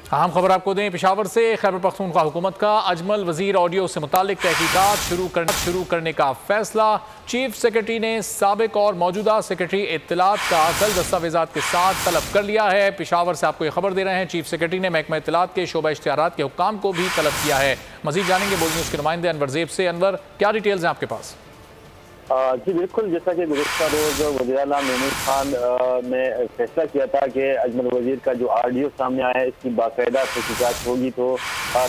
अहम खबर आपको दें, पेशावर से खैबर पख्तूनख्वा हुकूमत का अजमल वजीर ऑडियो से मुतालिक तहकीकात शुरू करने का फैसला। चीफ सेक्रेटरी ने साबिक और मौजूदा सेक्रेटरी इत्तलात का कल दस्तावेजात के साथ तलब कर लिया है। पेशावर से आपको ये खबर दे रहे हैं, चीफ सेक्रेटरी ने महकमा इत्तलात के शोबा इश्तिहारात के हुक्काम को भी तलब किया है। मजीद जानेंगे बोल न्यूज़ के नुमाइंदे अनवर ज़ेब से। अनवर, क्या डिटेल्स हैं आपके पास? जी बिल्कुल, जैसा कि गुज़श्ता रोज़ वज़ीर आला महमूद खान ने फैसला किया था कि अजमल वज़ीर का जो ऑडियो सामने आया है इसकी बाकायदा तहकीकात होगी, तो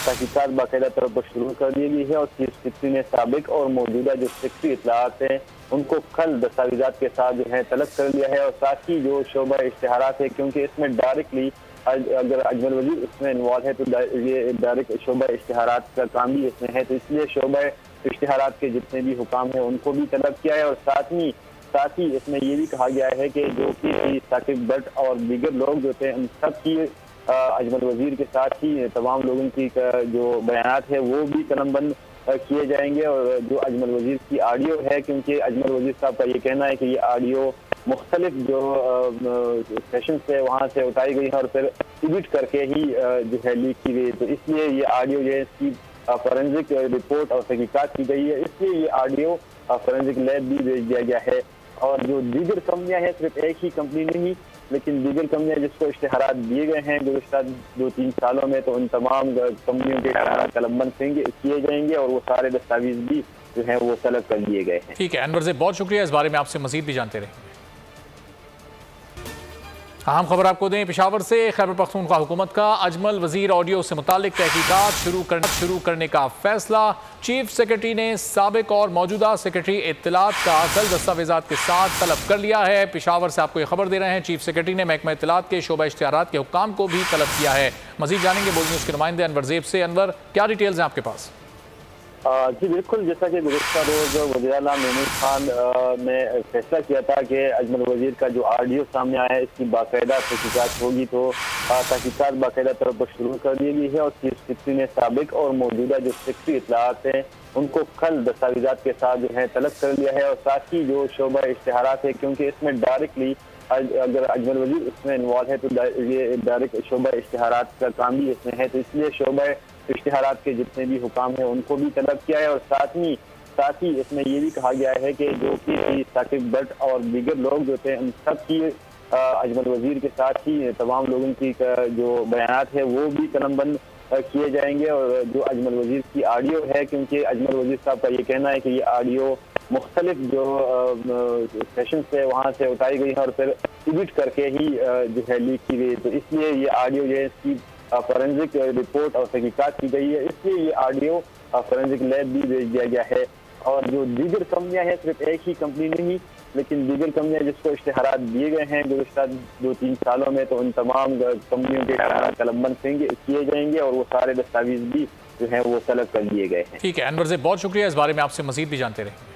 तहकीकात बाकायदा तौर पर शुरू कर दी गई है। और चीफ सेक्रेटरी ने साबिक और मौजूदा जो सेक्रेटरी इत्तलात हैं उनको कल दस्तावेजात के साथ जो है तलब कर लिया है। और साथ ही जो शोबा इश्तिहारात है, क्योंकि इसमें डायरेक्टली अगर अजमल वज़ीर इसमें इन्वॉल्व है तो ये डायरेक्ट शोबा इश्तिहारात का काम भी इसमें है, तो इसलिए शोबा इश्तिहारात के जितने भी हुकाम हैं उनको भी तलब किया है। और साथ ही इसमें ये भी कहा गया है कि जो कि साकिब भट्ट और दीगर लोग जो थे उन सब की अजमल वज़ीर के साथ ही तमाम लोगों की जो बयानात है वो भी कलमबंद किए जाएंगे। और जो अजमल वज़ीर की ऑडियो है, क्योंकि अजमल वज़ीर साहब का ये कहना है कि ये ऑडियो मुख्तलिफ जो सेशन से वहाँ से उतारी गई है और फिर एडिट करके ही जो है लीक की गई, तो इसलिए ये ऑडियो जो है इसकी फॉरेंसिक रिपोर्ट और तहकीकात की गई है, इसलिए ये ऑडियो फॉरेंसिक लैब भी भेज दिया गया है। और जो दीगर कंपनियां हैं, सिर्फ एक ही कंपनी नहीं लेकिन दीगर कंपनियां जिसको इश्तिहारात दिए गए हैं गुज़श्ता 2-3 सालों में, तो उन तमाम कंपनियों के कलमबंद किए जाएंगे और वो सारे दस्तावेज भी जो है वो तलब कर दिए गए हैं। ठीक है अनवर से बहुत शुक्रिया, इस बारे में आपसे मजीद भी जानते रहेंगे। अहम खबर आपको दें, पेशावर से खैबर पख्तूनख्वा हुकूमत का अजमल वजीर ऑडियो से मुतालिक तहकीकात शुरू करने का फैसला। चीफ सेक्रेटरी ने साबिक और मौजूदा सेक्रेटरी इत्तलात का कल दस्तावेजात के साथ तलब कर लिया है। पेशावर से आपको ये खबर दे रहे हैं, चीफ सेक्रेटरी ने महकमा इत्तलात के शोबा इश्तिहारात के हुक्काम को भी तलब किया है। मजीद जानेंगे बोल न्यूज़ के नुमाइंदे अनवर ज़ेब से। अनवर, क्या डिटेल्स हैं आपके पास? जी बिल्कुल, जैसा कि गुज़श्ता रोज़ वज़ीर आला महमूद खान ने फैसला किया था कि अजमल वज़ीर का जो ऑडियो सामने आया है इसकी बाकायदा तहकीकात होगी, तो तहकीकात बाकायदा तौर पर शुरू कर दी गई है। और चीफ सेक्रेटरी ने साबिक और मौजूदा जो सेक्रेटरी इत्तलात हैं उनको कल दस्तावेजात के साथ जो है तलब कर लिया है। और साथ ही जो शोबा इश्तिहारात है, क्योंकि इसमें डायरेक्टली अगर अजमल वज़ीर इसमें इन्वॉल्व है तो ये डायरेक्ट शोबा इश्तिहारात का काम भी इसमें है, तो इसलिए शोबा इश्तिहारात के जितने भी हुकाम हैं उनको भी तलब किया है। और साथ ही इसमें ये भी कहा गया है कि जो कि साकिब भट्ट और दीगर लोग जो थे उन सब की अजमल वज़ीर के साथ ही तमाम लोगों की जो बयानात है वो भी कलमबंद किए जाएंगे। और जो अजमल वज़ीर की ऑडियो है, क्योंकि अजमल वज़ीर साहब का ये कहना है कि ये ऑडियो मुख्तलिफ जो सेशन से वहाँ से उतारी गई है और फिर एडिट करके ही जो है लीक की गई, तो इसलिए ये ऑडियो जो है इसकी फॉरेंसिक रिपोर्ट और तहकीकात की गई है, इसलिए ये ऑडियो फॉरेंसिक लैब भी भेज दिया गया है। और जो दीगर कंपनियां हैं, सिर्फ एक ही कंपनी नहीं लेकिन दीगर कंपनियां जिसको इश्तिहारात दिए गए हैं गुज़श्ता 2-3 सालों में, तो उन तमाम कंपनियों के कलमबंद किए जाएंगे और वो सारे दस्तावेज भी जो है वो तलब कर दिए गए हैं। ठीक है अनवर से बहुत शुक्रिया, इस बारे में आपसे मजीद भी जानते रहेंगे।